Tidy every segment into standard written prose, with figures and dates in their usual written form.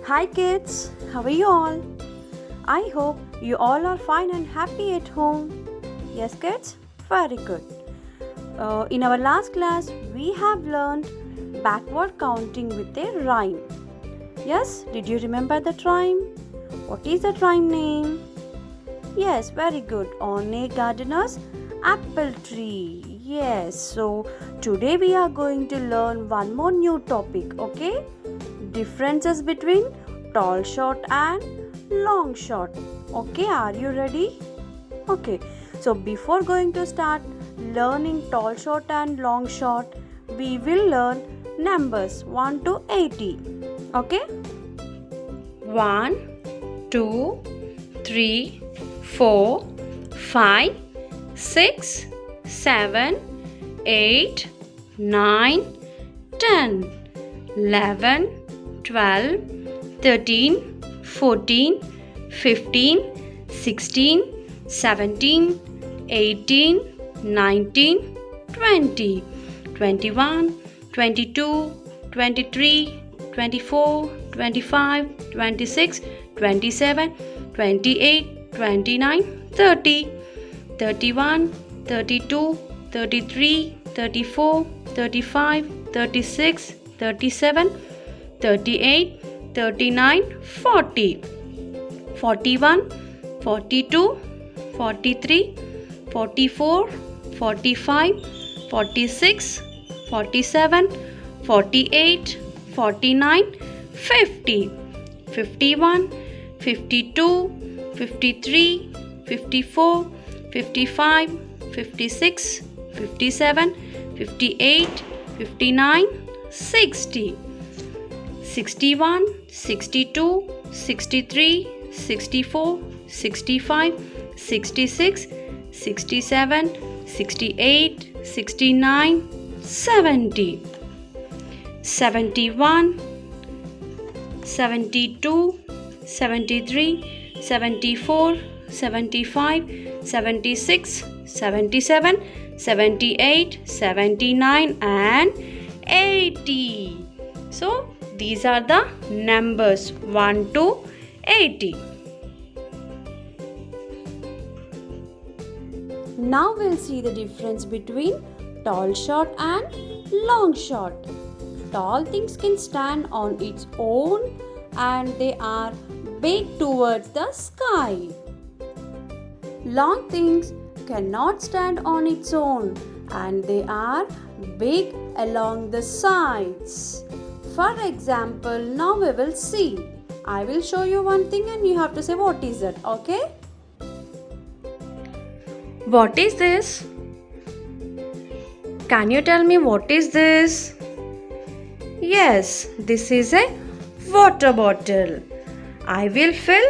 Hi kids, how are you all? I hope you all are fine and happy at home. Yes kids, very good. In our last class, we have learned backward counting with a rhyme. Yes, did you remember that rhyme? What is that rhyme name? Yes, very good. On a gardener's apple tree. Yes, so today we are going to learn one more new topic, okay? Differences between tall shot and long shot. Okay, are you ready? Okay, so before going to start learning tall shot and long shot, we will learn numbers 1 to 80. Okay? 1, 2, 3, 4, 5, 6, 7, 8, 9, 10, 11, 12, 13, 14, 15, 16, 17, 18, 19, 20, 21, 22, 23, 24, 25, 26, 27, 28, 29, 30, 31, 32, 33, 34, 35, 36, 37, 38, 39, 40, 41, 42, 43, 44, 45, 46, 47, 48, 49, 50, 51, 52, 53, 54, 55, 56, 57, 58, 59, 60, 61, 62, 63, 64, 65, 66, 67, 68, 69, 70, 71, 72, 73, 74, 75, 76, 77, 78, 79 and 80. So these are the numbers 1 to 80. Now we'll see the difference between tall shot and long shot. Tall things can stand on its own and they are big towards the sky. Long things cannot stand on its own and they are big along the sides. For example, now we will see. I will show you one thing and you have to say what is it, okay? What is this? Can you tell me what is this? Yes, this is a water bottle. I will fill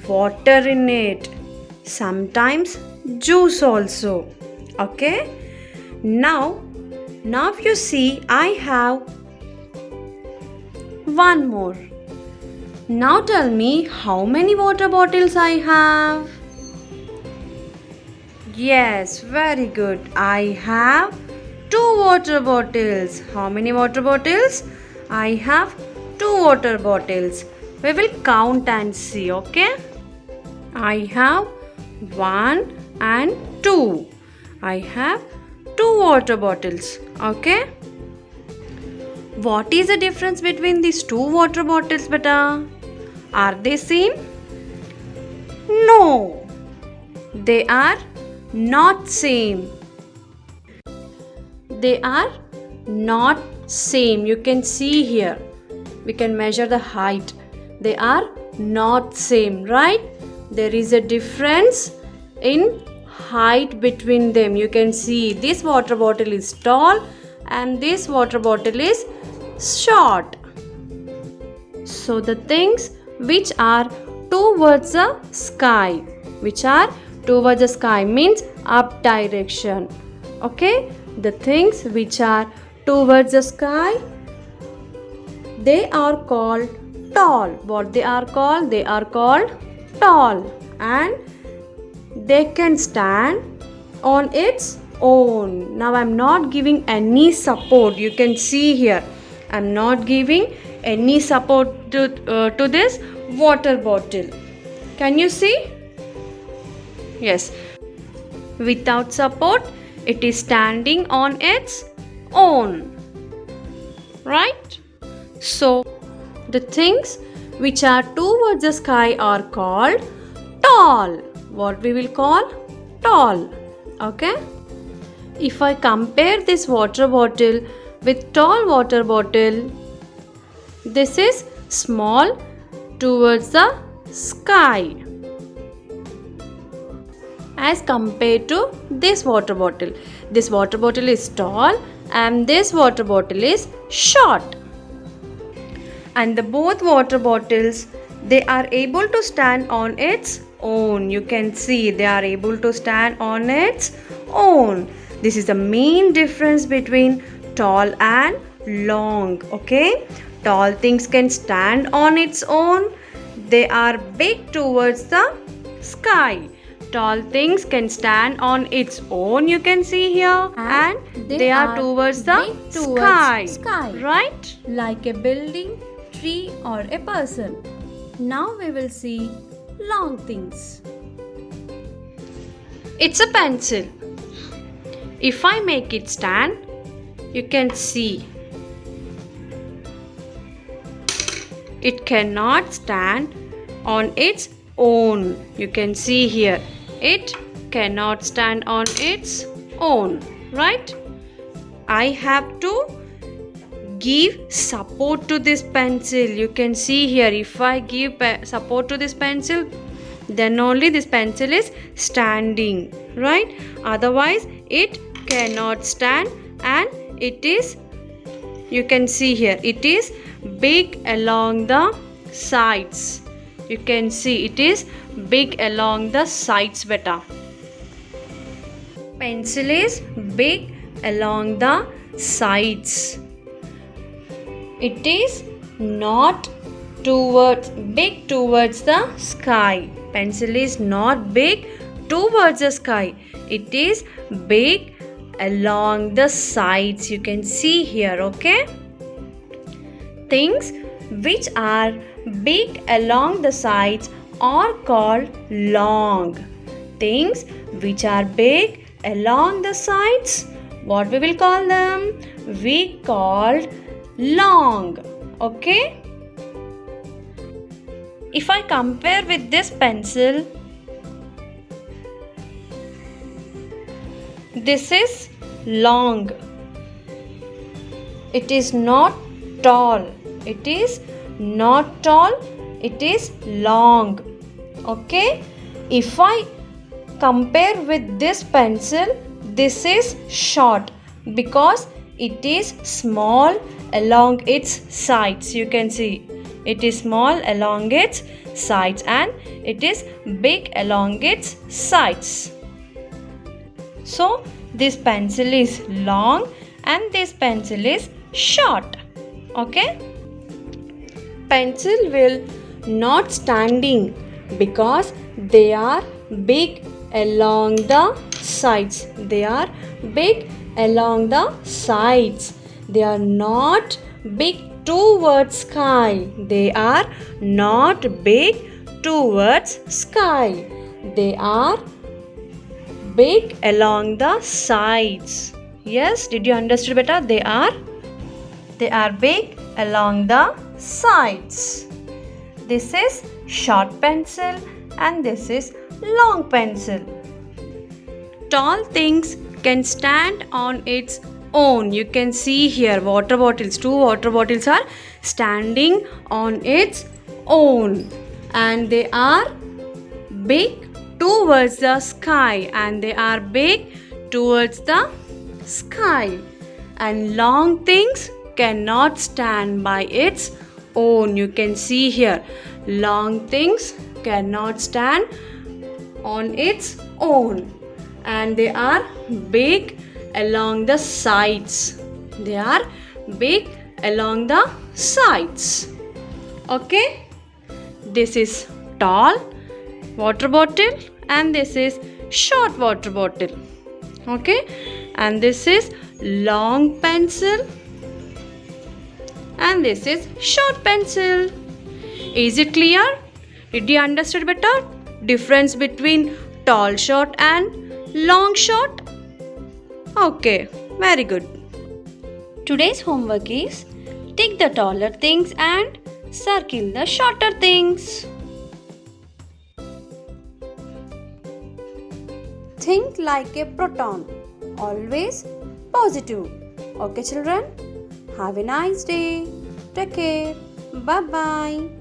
water in it. Sometimes juice also. Okay? Now you see I have one more. Now tell me how many water bottles I have? Yes, very good. I have 2 water bottles. How many water bottles? I have 2 water bottles. We will count and see, okay? I have 1 and 2. I have 2 water bottles, okay? What is the difference between these 2 water bottles, beta? Are they same? No, they are not same. They are not same. You can see here. We can measure the height. They are not same, right? There is a difference in height between them. You can see this water bottle is tall and this water bottle is short. So the things which are towards the sky, means up direction. Okay, the things which are towards the sky, they are called tall. What they are called? They are called tall, and they can stand on its own. Now I'm not giving any support. You can see here, I'm not giving any support to this water bottle. Can you see? Yes. Without support, it is standing on its own. Right? So, the things which are towards the sky are called tall. What we will call? Tall. Okay? If I compare this water bottle with tall water bottle, this is small towards the sky as compared to this water bottle. This water bottle is tall and this water bottle is short. And the both water bottles, they are able to stand on its own. You can see they are able to stand on its own. This is the main difference between tall and long. Okay, tall things can stand on its own. They are big towards the sky. Tall things can stand on its own, you can see here, and they are towards the sky, right? Like a building, tree or a person. Now we will see long things. It's a pencil. If I make it stand, you can see it cannot stand on its own. You can see here, it cannot stand on its own, right? I have to give support to this pencil. You can see here, if I give support to this pencil, then only this pencil is standing, right? Otherwise it cannot stand, and it is, you can see here, it is big along the sides. You can see it is big along the sides beta. Pencil is big along the sides. It is not big towards the sky. Pencil is not big towards the sky. It is big along the sides. You can see here, okay? Things which are big along the sides are called long. Things which are big along the sides, what we will call them? We called long. Okay? If I compare with this pencil, this is long. It is not tall. It is not tall. It is long. Okay? If I compare with this pencil, this is short because it is small along its sides. You can see it is small along its sides and it is big along its sides. So this pencil is long and this pencil is short. Okay? Pencil will not standing because they are big along the sides. They are big along the sides. They are not big towards sky. They are not big towards sky. They are big along the sides. Yes, did you understand better? They are big along the sides. This is short pencil and this is long pencil. Tall things can stand on its own. You can see here water bottles. Two water bottles are standing on its own and they are big towards the sky and they are big towards the sky. And long things cannot stand by its own. You can see here long things cannot stand on its own and they are big along the sides. They are big along the sides. Okay? This is tall water bottle and this is short water bottle. Okay, and this is long pencil and this is short pencil. Is it clear? Did you understand better difference between tall short and long short? Okay, very good. Today's homework is take the taller things and circle the shorter things. Think like a proton, always positive. Okay, children? Have a nice day. Take care. Bye bye.